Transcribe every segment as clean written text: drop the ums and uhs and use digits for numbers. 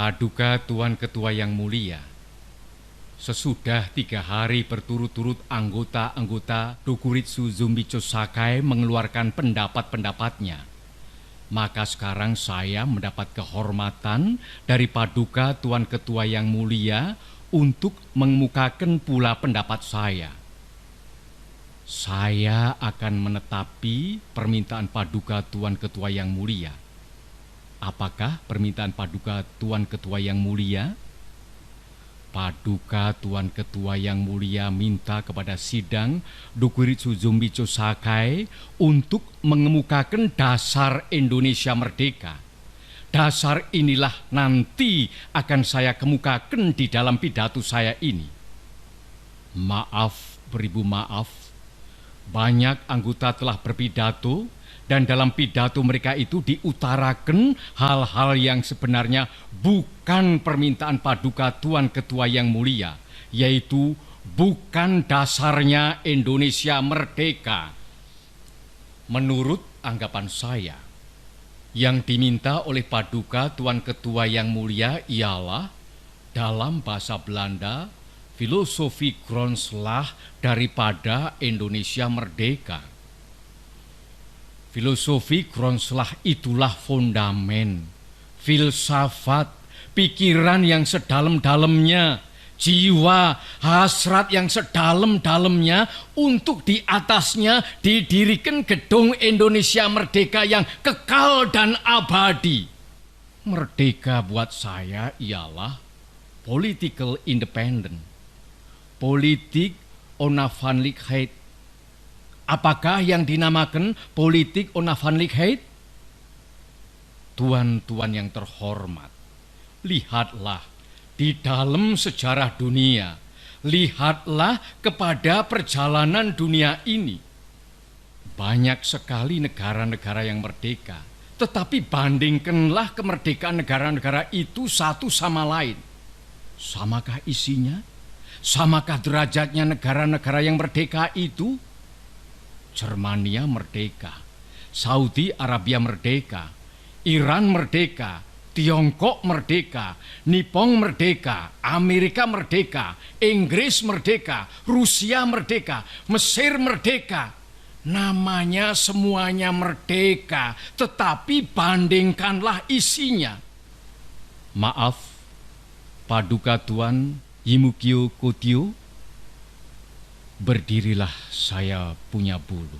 Paduka Tuan Ketua yang mulia, sesudah 3 hari berturut-turut anggota-anggota Dokuritsu Zumbicho Sakai mengeluarkan pendapat-pendapatnya, maka sekarang saya mendapat kehormatan dari Paduka Tuan Ketua yang mulia untuk mengemukakan pula pendapat saya. Saya akan menetapi permintaan Paduka Tuan Ketua yang mulia. Apakah permintaan Paduka Tuan Ketua yang mulia? Paduka Tuan Ketua yang mulia minta kepada sidang Dokuritsu Zumbicho Sakai untuk mengemukakan dasar Indonesia merdeka. Dasar inilah nanti akan saya kemukakan di dalam pidato saya ini. Maaf, beribu maaf, banyak anggota telah berpidato, dan dalam pidato mereka itu diutarakan hal-hal yang sebenarnya bukan permintaan Paduka Tuan Ketua yang mulia, yaitu bukan dasarnya Indonesia merdeka. Menurut anggapan saya, yang diminta oleh Paduka Tuan Ketua yang mulia ialah dalam bahasa Belanda, filosofi grondslag daripada Indonesia merdeka. Filosofi grondslag itulah fondamen, filsafat, pikiran yang sedalam-dalamnya, jiwa, hasrat yang sedalam-dalamnya untuk di atasnya didirikan gedung Indonesia merdeka yang kekal dan abadi. Merdeka buat saya ialah political independence, politik onafhankelijkheid. Apakah yang dinamakan politik onafhankelijkheid? Tuan-tuan yang terhormat, lihatlah di dalam sejarah dunia, lihatlah kepada perjalanan dunia ini. Banyak sekali negara-negara yang merdeka, tetapi bandingkanlah kemerdekaan negara-negara itu satu sama lain. Samakah isinya? Samakah derajatnya negara-negara yang merdeka itu? Jermania merdeka, Saudi Arabia merdeka, Iran merdeka, Tiongkok merdeka, Nippon merdeka, Amerika merdeka, Inggris merdeka, Rusia merdeka, Mesir merdeka. Namanya semuanya merdeka, tetapi bandingkanlah isinya. Maaf, Paduka Tuan Yimukyo Kotyo, berdirilah, saya punya bulu.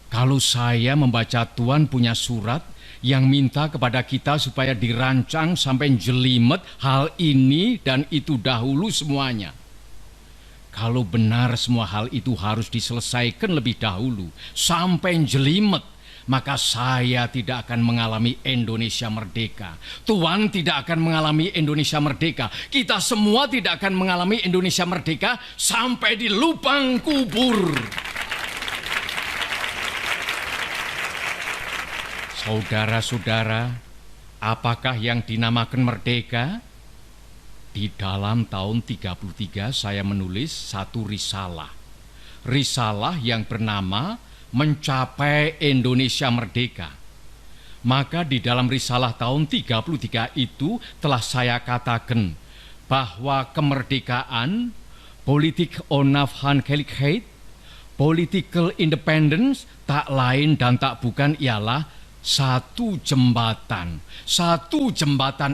Kalau saya membaca Tuan punya surat yang minta kepada kita supaya dirancang sampai jelimet hal ini dan itu dahulu semuanya. Kalau benar semua hal itu harus diselesaikan lebih dahulu sampai jelimet, maka saya tidak akan mengalami Indonesia merdeka. Tuan tidak akan mengalami Indonesia merdeka. Kita semua tidak akan mengalami Indonesia merdeka sampai di lubang kubur. Saudara-saudara, apakah yang dinamakan merdeka? Di dalam tahun 33 saya menulis satu risalah. Risalah yang bernama Mencapai Indonesia Merdeka. Maka di dalam risalah tahun 33 itu telah saya katakan bahwa kemerdekaan, politik onafhankelijkheid, political independence tak lain dan tak bukan ialah satu jembatan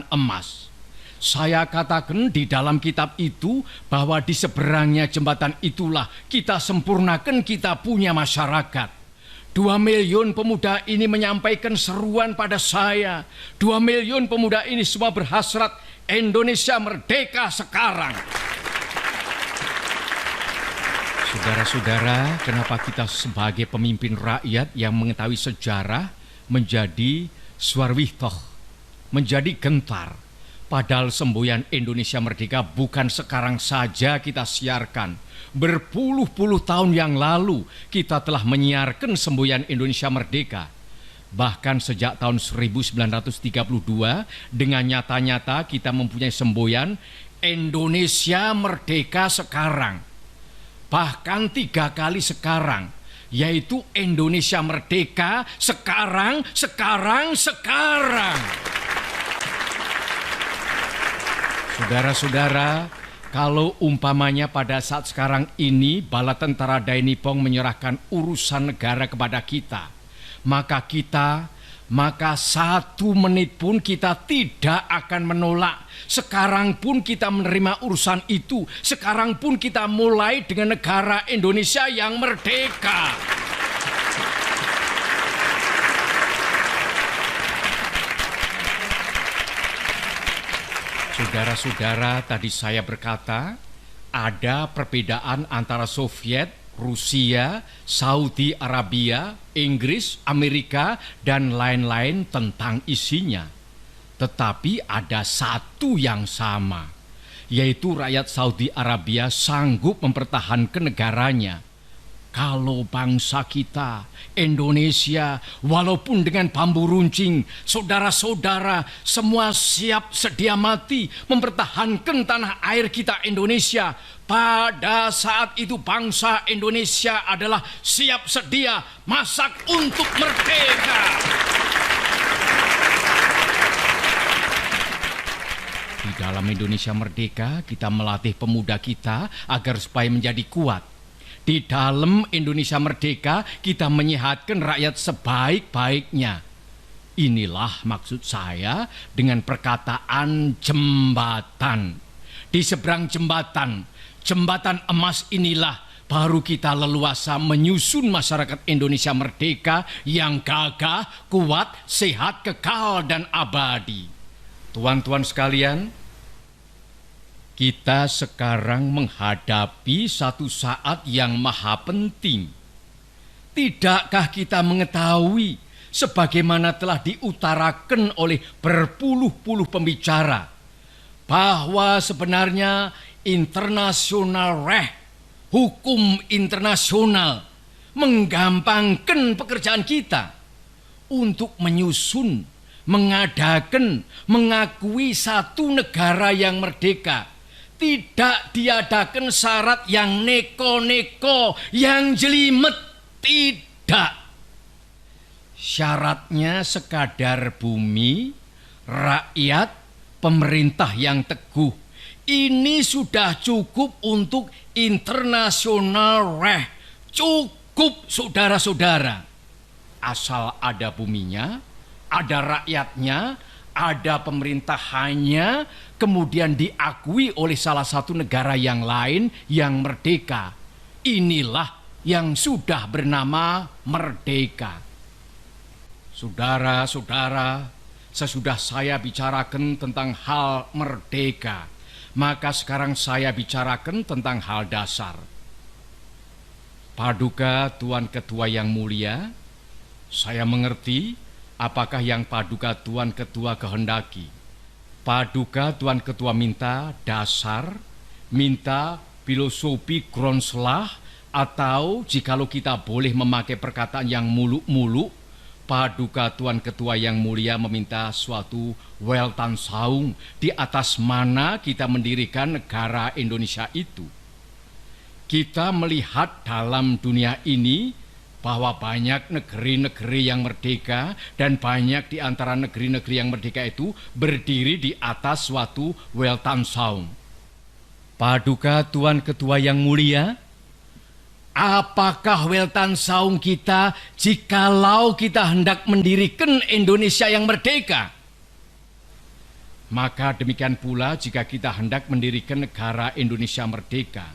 emas. Saya katakan di dalam kitab itu bahwa di seberangnya jembatan itulah kita sempurnakan kita punya masyarakat. 2 miliun pemuda ini menyampaikan seruan pada saya. 2 miliun pemuda ini semua berhasrat Indonesia merdeka sekarang. Saudara-saudara, kenapa kita sebagai pemimpin rakyat yang mengetahui sejarah menjadi swarwihtoh, menjadi gentar? Padahal semboyan Indonesia merdeka bukan sekarang saja kita siarkan. Berpuluh-puluh tahun yang lalu kita telah menyiarkan semboyan Indonesia merdeka. Bahkan sejak tahun 1932 dengan nyata-nyata kita mempunyai semboyan Indonesia merdeka sekarang. Bahkan 3 kali sekarang, yaitu Indonesia merdeka sekarang. Saudara-saudara, kalau umpamanya pada saat sekarang ini bala tentara Dai Nippon menyerahkan urusan negara kepada kita, maka 1 menit pun kita tidak akan menolak. Sekarang pun kita menerima urusan itu. Sekarang pun kita mulai dengan negara Indonesia yang merdeka. Saudara-saudara, tadi saya berkata ada perbedaan antara Soviet, Rusia, Saudi Arabia, Inggris, Amerika, dan lain-lain tentang isinya. Tetapi ada satu yang sama, yaitu rakyat Saudi Arabia sanggup mempertahankan negaranya. Kalau bangsa kita, Indonesia, walaupun dengan bambu runcing, saudara-saudara semua siap sedia mati mempertahankan tanah air kita Indonesia. Pada saat itu bangsa Indonesia adalah siap sedia masak untuk merdeka. Di dalam Indonesia merdeka, kita melatih pemuda kita agar supaya menjadi kuat. Di dalam Indonesia merdeka, kita menyehatkan rakyat sebaik-baiknya. Inilah maksud saya dengan perkataan jembatan. Di seberang jembatan, jembatan emas inilah baru kita leluasa menyusun masyarakat Indonesia merdeka yang gagah, kuat, sehat, kekal, dan abadi. Tuan-tuan sekalian, kita sekarang menghadapi satu saat yang maha penting. Tidakkah kita mengetahui sebagaimana telah diutarakan oleh berpuluh-puluh pembicara bahwa sebenarnya international law, hukum internasional menggampangkan pekerjaan kita untuk menyusun, mengadakan, mengakui satu negara yang merdeka. Tidak diadakan syarat yang neko-neko, yang jelimet. Tidak. Syaratnya sekadar bumi, rakyat, pemerintah yang teguh. Ini sudah cukup untuk internasional law. Cukup, saudara-saudara. Asal ada buminya, ada rakyatnya, ada pemerintahannya, kemudian diakui oleh salah satu negara yang lain yang merdeka. Inilah yang sudah bernama merdeka. Saudara-saudara, sesudah saya bicarakan tentang hal merdeka, maka sekarang saya bicarakan tentang hal dasar. Paduka Tuan Ketua yang mulia, saya mengerti apakah yang Paduka Tuan Ketua kehendaki. Paduka Tuan Ketua minta dasar, minta filosofi Grundslag, atau jikalau kita boleh memakai perkataan yang muluk-muluk, Paduka Tuan Ketua yang mulia meminta suatu Weltanschauung di atas mana kita mendirikan negara Indonesia itu. Kita melihat dalam dunia ini bahwa banyak negeri-negeri yang merdeka dan banyak di antara negeri-negeri yang merdeka itu berdiri di atas suatu Weltanschauung. Paduka Tuan Ketua yang mulia, apakah Weltanschauung kita jikalau kita hendak mendirikan Indonesia yang merdeka? Maka demikian pula jika kita hendak mendirikan negara Indonesia merdeka.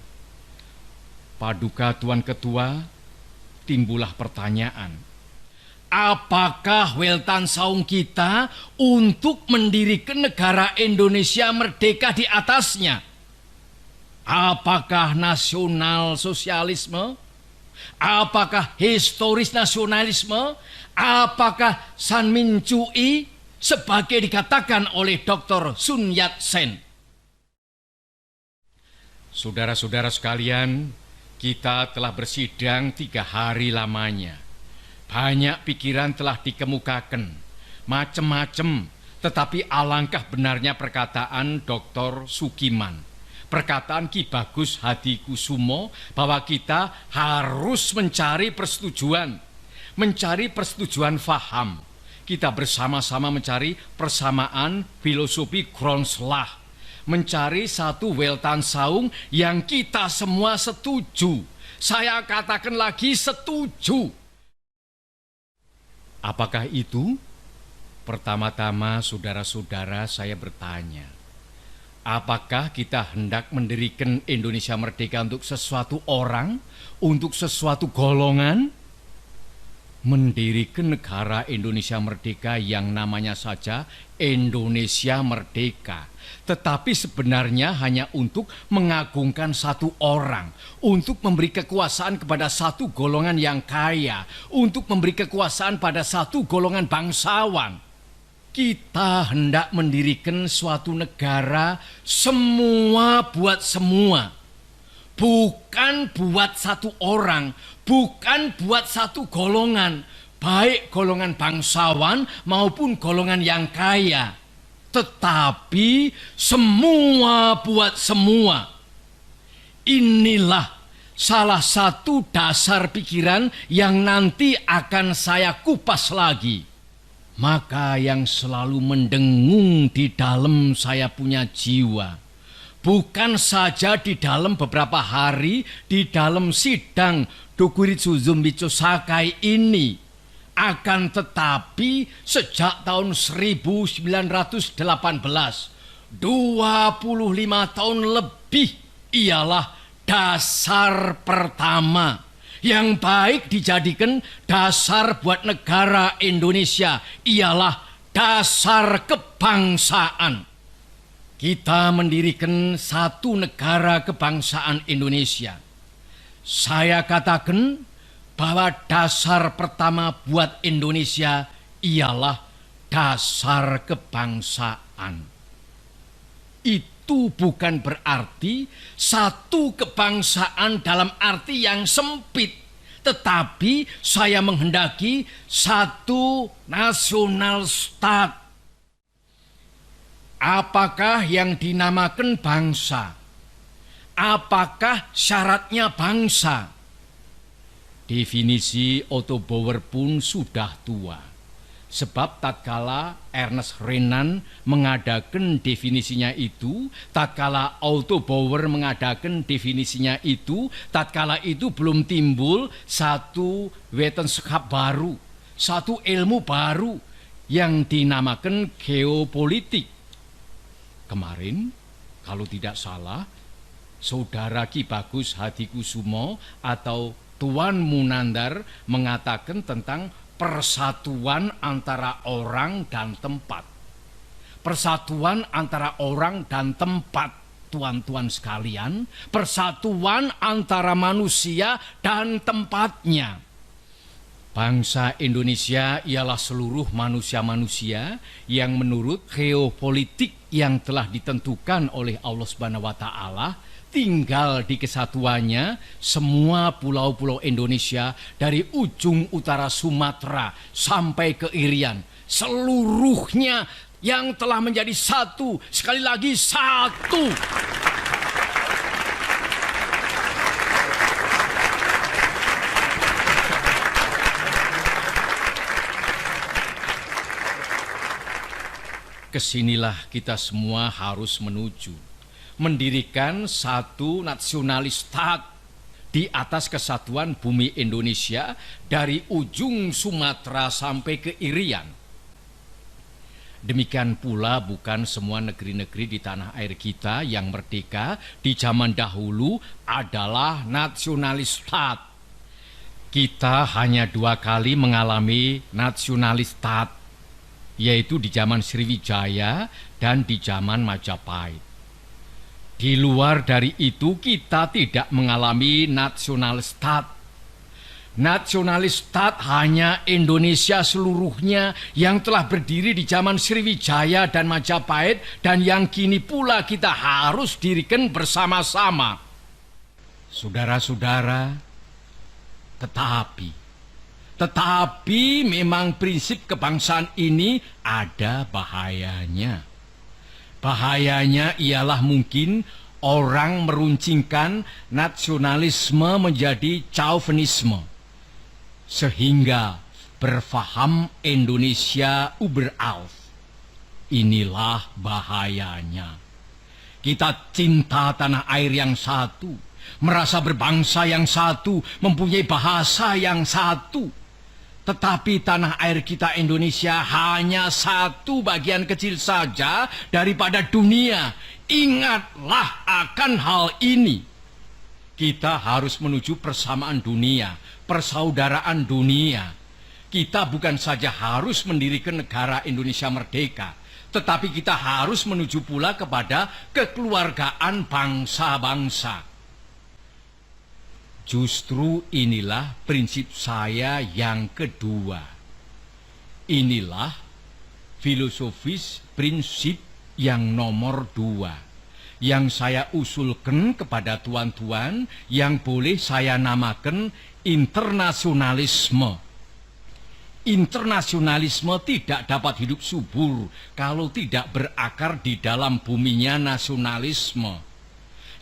Paduka Tuan Ketua, timbullah pertanyaan, apakah Weltanschauung kita untuk mendirikan negara Indonesia merdeka di atasnya? Apakah nasional sosialisme? Apakah historis nasionalisme? Apakah Sanmincui sebagai dikatakan oleh Dr. Sun Yat-sen? Saudara-saudara sekalian, kita telah bersidang 3 hari lamanya. Banyak pikiran telah dikemukakan, macam-macam, tetapi alangkah benarnya perkataan Dr. Sukiman, perkataan Ki Bagus Hadikusumo, bahwa kita harus mencari persetujuan faham. Kita bersama-sama mencari persamaan filosofi Grundslag. mencari satu Weltanschauung yang kita semua setuju. Saya katakan lagi setuju. Apakah itu? Pertama-tama saudara-saudara saya bertanya, apakah kita hendak mendirikan Indonesia merdeka untuk sesuatu orang, untuk sesuatu golongan? Mendirikan negara Indonesia merdeka yang namanya saja Indonesia merdeka, tetapi sebenarnya hanya untuk mengagungkan satu orang, untuk memberi kekuasaan kepada satu golongan yang kaya, untuk memberi kekuasaan pada satu golongan bangsawan. Kita hendak mendirikan suatu negara semua buat semua, bukan buat satu orang, bukan buat satu golongan, baik golongan bangsawan maupun golongan yang kaya, tetapi semua buat semua. Inilah salah satu dasar pikiran yang nanti akan saya kupas lagi. Maka yang selalu mendengung di dalam saya punya jiwa, bukan saja di dalam beberapa hari di dalam sidang Dokuritsu Zumbicho Sakai ini, akan tetapi sejak tahun 1918, 25 tahun lebih, ialah dasar pertama yang baik dijadikan dasar buat negara Indonesia, ialah dasar kebangsaan. Kita mendirikan satu negara kebangsaan Indonesia. Saya katakan bahwa dasar pertama buat Indonesia ialah dasar kebangsaan. Itu bukan berarti satu kebangsaan dalam arti yang sempit, tetapi saya menghendaki satu national state. Apakah yang dinamakan bangsa? Apakah syaratnya bangsa? Definisi Otto Bauer pun sudah tua. Sebab tatkala Ernest Renan mengadakan definisinya itu, tatkala Otto Bauer mengadakan definisinya itu, tatkala itu belum timbul satu wetenschap baru, satu ilmu baru yang dinamakan geopolitik. Kemarin, kalau tidak salah, Saudara Ki Bagus Hadikusumo atau Tuan Munandar mengatakan tentang persatuan antara orang dan tempat. Persatuan antara orang dan tempat, tuan-tuan sekalian. Persatuan antara manusia dan tempatnya. Bangsa Indonesia ialah seluruh manusia-manusia yang menurut geopolitik yang telah ditentukan oleh Allah Subhanahu wa Ta'ala tinggal di kesatuannya semua pulau-pulau Indonesia dari ujung utara Sumatera sampai ke Irian, seluruhnya yang telah menjadi satu, sekali lagi satu. Kesinilah kita semua harus menuju. Mendirikan satu nasionalis stat di atas kesatuan bumi Indonesia dari ujung Sumatera sampai ke Irian. Demikian pula bukan semua negeri-negeri di tanah air kita yang merdeka di zaman dahulu adalah nasionalis stat. Kita hanya 2 kali mengalami nasionalis stat, yaitu di zaman Sriwijaya dan di zaman Majapahit. Di luar dari itu kita tidak mengalami nasionalis stat. Nasionalis stat hanya Indonesia seluruhnya yang telah berdiri di zaman Sriwijaya dan Majapahit dan yang kini pula kita harus dirikan bersama-sama. Saudara-saudara, tetapi memang prinsip kebangsaan ini ada bahayanya. Bahayanya ialah mungkin orang meruncingkan nasionalisme menjadi chauvinisme, sehingga berfaham Indonesia überall. Inilah bahayanya. Kita cinta tanah air yang satu, merasa berbangsa yang satu, mempunyai bahasa yang satu. Tetapi tanah air kita Indonesia hanya satu bagian kecil saja daripada dunia. Ingatlah akan hal ini. Kita harus menuju persamaan dunia, persaudaraan dunia. Kita bukan saja harus mendirikan negara Indonesia merdeka, tetapi kita harus menuju pula kepada kekeluargaan bangsa-bangsa. Justru inilah prinsip saya yang kedua. Inilah filosofis prinsip yang nomor 2 yang saya usulkan kepada tuan-tuan, yang boleh saya namakan internasionalisme. Internasionalisme tidak dapat hidup subur kalau tidak berakar di dalam buminya nasionalisme.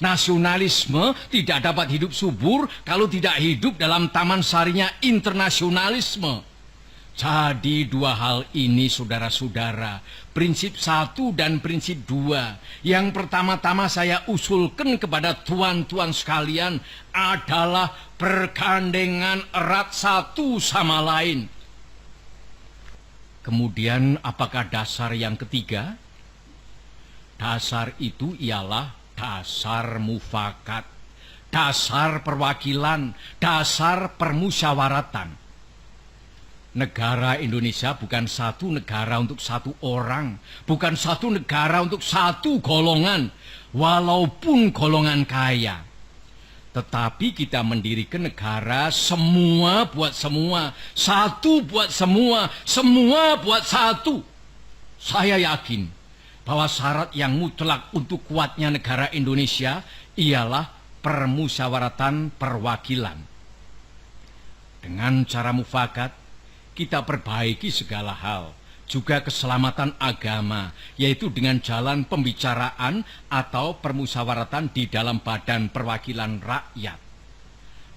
Nasionalisme tidak dapat hidup subur kalau tidak hidup dalam taman sarinya internasionalisme. Jadi dua hal ini, saudara-saudara, prinsip 1 dan prinsip 2, yang pertama-tama saya usulkan kepada tuan-tuan sekalian adalah bergandengan erat satu sama lain. Kemudian apakah dasar yang ketiga? Dasar itu ialah dasar mufakat, dasar perwakilan, dasar permusyawaratan. Negara Indonesia bukan satu negara untuk satu orang, bukan satu negara untuk satu golongan, walaupun golongan kaya. Tetapi kita mendirikan negara semua buat semua, satu buat semua, semua buat satu. Saya yakin bahwa syarat yang mutlak untuk kuatnya negara Indonesia ialah permusyawaratan perwakilan. Dengan cara mufakat, kita perbaiki segala hal, juga keselamatan agama, yaitu dengan jalan pembicaraan atau permusyawaratan di dalam badan perwakilan rakyat.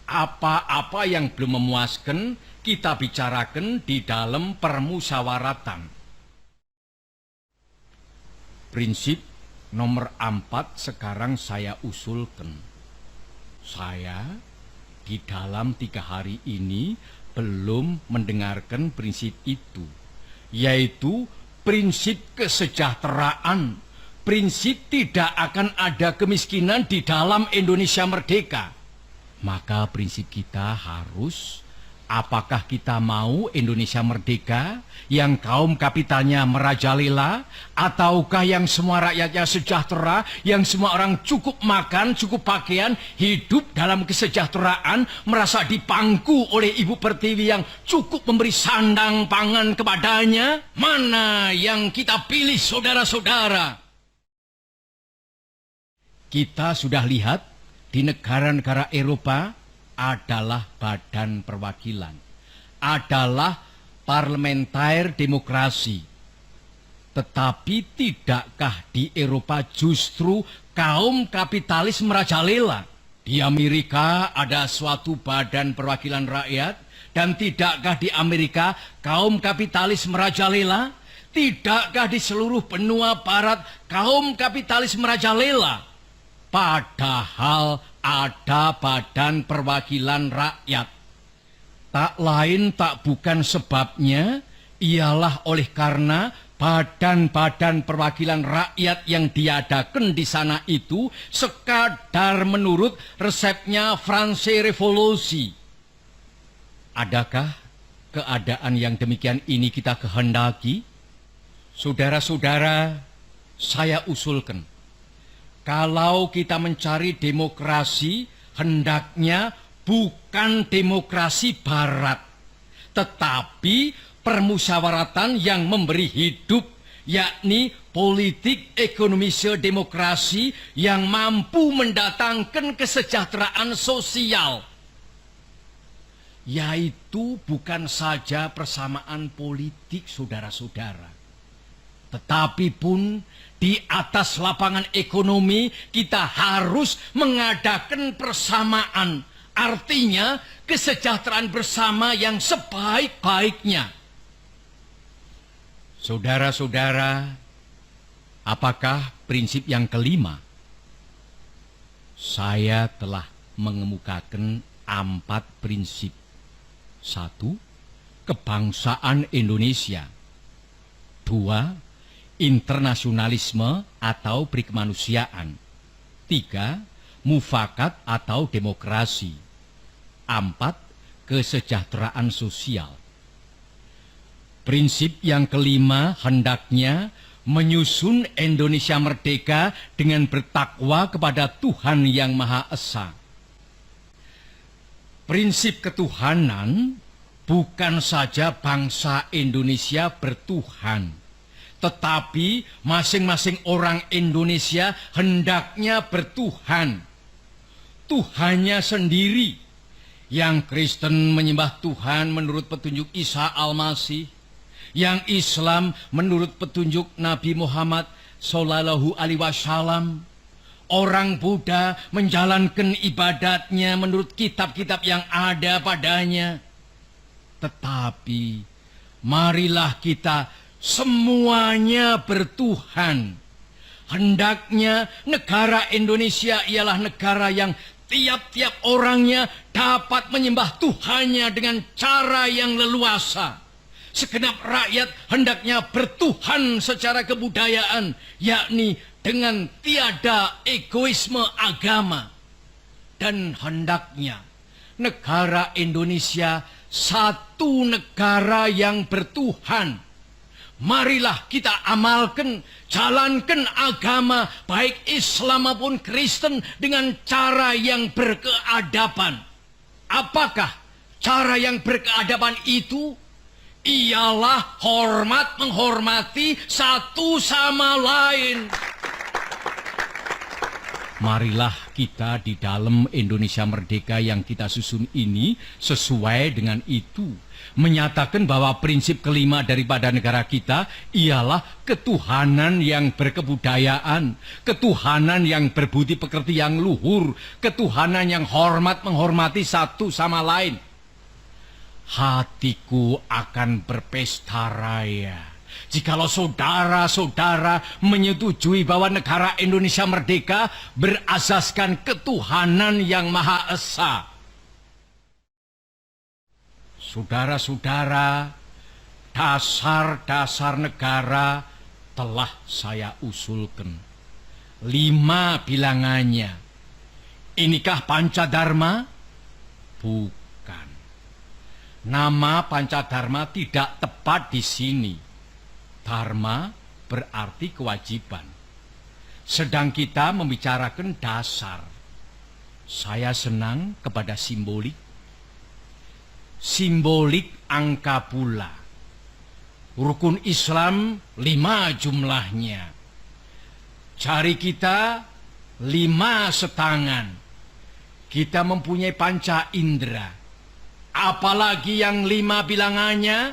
Apa-apa yang belum memuaskan, kita bicarakan di dalam permusyawaratan. Prinsip nomor 4 sekarang saya usulkan. Saya di dalam 3 hari ini belum mendengarkan prinsip itu, yaitu prinsip kesejahteraan, prinsip tidak akan ada kemiskinan di dalam Indonesia merdeka. Maka prinsip kita harus, apakah kita mau Indonesia merdeka yang kaum kapitalnya merajalela, ataukah yang semua rakyatnya sejahtera, yang semua orang cukup makan, cukup pakaian, hidup dalam kesejahteraan, merasa dipangku oleh Ibu Pertiwi yang cukup memberi sandang pangan kepadanya? Mana yang kita pilih, saudara-saudara? Kita sudah lihat di negara-negara Eropa adalah badan perwakilan, adalah parlementer demokrasi. Tetapi tidakkah di Eropa justru kaum kapitalis merajalela? Di Amerika ada suatu badan perwakilan rakyat, dan tidakkah di Amerika kaum kapitalis merajalela? Tidakkah di seluruh benua barat kaum kapitalis merajalela? Padahal ada badan perwakilan rakyat. Tak lain tak bukan sebabnya ialah oleh karena badan-badan perwakilan rakyat yang diadakan di sana itu sekadar menurut resepnya Franse Revolusi. Adakah keadaan yang demikian ini kita kehendaki? Saudara-saudara, saya usulkan, kalau kita mencari demokrasi, hendaknya bukan demokrasi barat, tetapi permusyawaratan yang memberi hidup, yakni politik ekonomi demokrasi yang mampu mendatangkan kesejahteraan sosial. Yaitu bukan saja persamaan politik, saudara-saudara, tetapi pun di atas lapangan ekonomi kita harus mengadakan persamaan. Artinya kesejahteraan bersama yang sebaik-baiknya. Saudara-saudara, apakah prinsip yang kelima saya telah mengemukakan 4 prinsip. 1. Kebangsaan Indonesia. 2. Internasionalisme atau perikemanusiaan. 3. Mufakat atau demokrasi. 4. Kesejahteraan sosial. Prinsip yang kelima hendaknya menyusun Indonesia merdeka dengan bertakwa kepada Tuhan Yang Maha Esa. Prinsip ketuhanan bukan saja bangsa Indonesia bertuhan, tetapi masing-masing orang Indonesia hendaknya bertuhan. Tuhannya sendiri. Yang Kristen menyembah Tuhan menurut petunjuk Isa Al-Masih, yang Islam menurut petunjuk Nabi Muhammad Sallallahu Alaihi Wasallam. Orang Buddha menjalankan ibadatnya menurut kitab-kitab yang ada padanya. Tetapi marilah kita semuanya bertuhan. Hendaknya negara Indonesia ialah negara yang tiap-tiap orangnya dapat menyembah Tuhannya dengan cara yang leluasa. Segenap rakyat hendaknya bertuhan secara kebudayaan, yakni dengan tiada egoisme agama. Dan hendaknya negara Indonesia satu negara yang bertuhan. Marilah kita amalkan, jalankan agama baik Islam maupun Kristen dengan cara yang berkeadaban. Apakah cara yang berkeadaban itu? Ialah hormat menghormati satu sama lain. Marilah kita di dalam Indonesia Merdeka yang kita susun ini sesuai dengan itu. Menyatakan bahwa prinsip kelima daripada negara kita ialah ketuhanan yang berkebudayaan, ketuhanan yang berbudi pekerti yang luhur, ketuhanan yang hormat menghormati satu sama lain. Hatiku akan berpesta raya jikalau saudara-saudara menyetujui bahwa negara Indonesia merdeka berasaskan ketuhanan yang Maha Esa. Saudara-saudara, dasar-dasar negara telah saya usulkan. 5 bilangannya. Inikah Pancadharma? Bukan. Nama Pancadharma tidak tepat di sini. Dharma berarti kewajiban. Sedang kita membicarakan dasar. Saya senang kepada simbolik. Simbolik angka pula. Rukun Islam 5 jumlahnya. Jari kita 5 setangan. Kita mempunyai panca indera. Apalagi yang 5 bilangannya?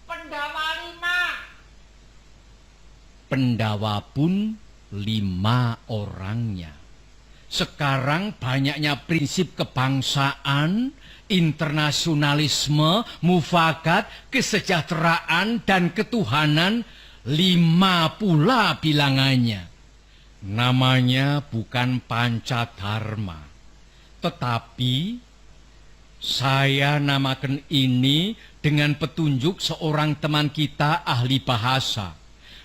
Pendawa 5. Pendawa pun 5 orangnya. Sekarang banyaknya prinsip kebangsaan, internasionalisme, mufakat, kesejahteraan, dan ketuhanan 5 pula bilangannya. Namanya bukan Pancadharma, tetapi saya namakan ini dengan petunjuk seorang teman kita ahli bahasa.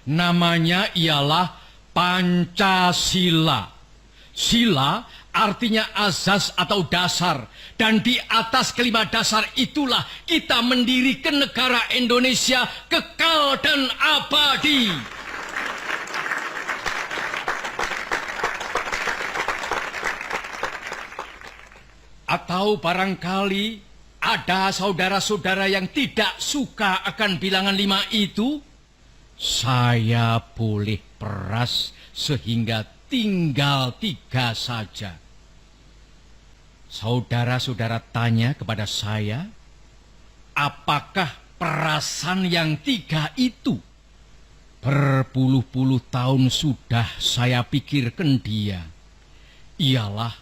Namanya ialah Pancasila. Sila artinya azas atau dasar. Dan di atas kelima dasar itulah kita mendirikan negara Indonesia kekal dan abadi. Atau barangkali ada saudara-saudara yang tidak suka akan bilangan 5 itu? Saya boleh peras sehingga tinggal 3 saja. Saudara-saudara tanya kepada saya, apakah perasan yang 3 itu? Berpuluh-puluh tahun sudah saya pikirkan dia. Ialah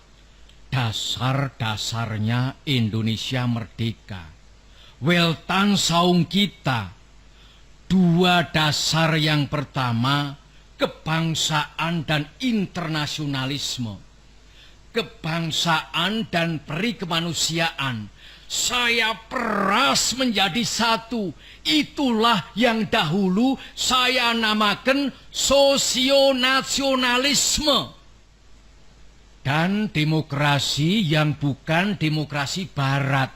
dasar-dasarnya Indonesia merdeka. Weltan saung kita. 2 dasar yang pertama, kebangsaan dan internasionalisme. kebangsaan dan peri kemanusiaan. Saya peras menjadi satu. Itulah yang dahulu saya namakan sosionasionalisme. Dan demokrasi yang bukan demokrasi barat,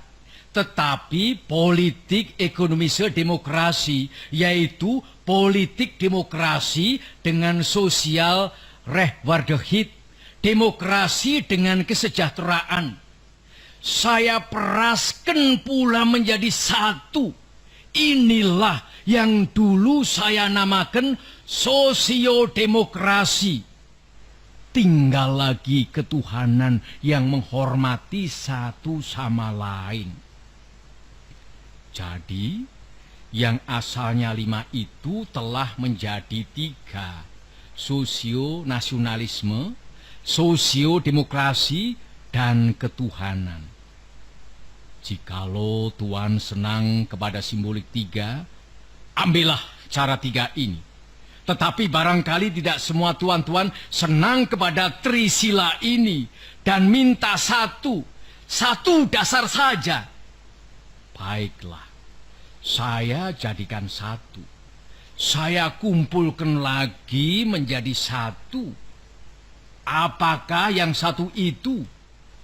tetapi politik ekonomisme demokrasi, yaitu politik demokrasi dengan sosial rechtvaardigheid, demokrasi dengan kesejahteraan. Saya peraskan pula menjadi satu. Inilah yang dulu saya namakan sosiodemokrasi. Tinggal lagi ketuhanan yang menghormati satu sama lain. Jadi, yang asalnya 5 itu telah menjadi 3. Sosionasionalisme, sosiodemokrasi, dan ketuhanan. Jikalau Tuhan senang kepada simbolik 3, ambillah cara 3 ini. Tetapi barangkali tidak semua tuan-tuan senang kepada trisila ini dan minta satu dasar saja. Baiklah, saya jadikan satu. Saya kumpulkan lagi menjadi satu. Apakah yang satu itu?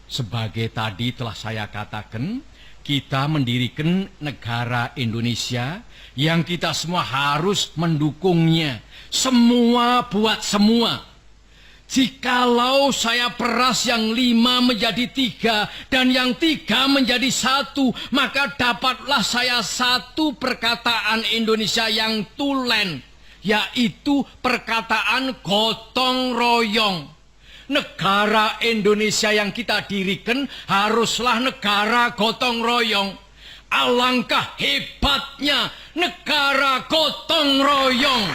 Sebagai tadi telah saya katakan, kita mendirikan negara Indonesia yang kita semua harus mendukungnya. Semua buat semua. Jikalau saya peras yang 5 menjadi 3 dan yang 3 menjadi 1, maka dapatlah saya satu perkataan Indonesia yang tulen, yaitu perkataan gotong royong. Negara Indonesia yang kita dirikan haruslah negara gotong royong. Alangkah hebatnya negara gotong royong.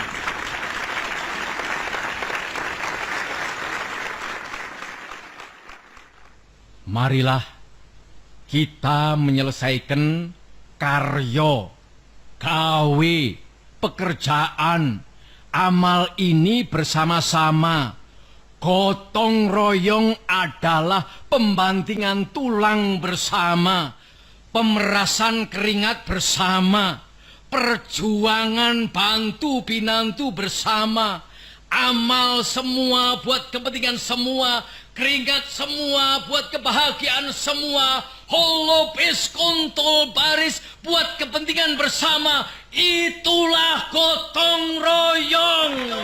Marilah kita menyelesaikan karya, gawe, pekerjaan, amal ini bersama-sama. Gotong royong adalah pembantingan tulang bersama, pemerasan keringat bersama, perjuangan bantu binantu bersama, amal semua buat kepentingan semua, keringat semua buat kebahagiaan semua, holopis kontol baris buat kepentingan bersama. Itulah gotong royong.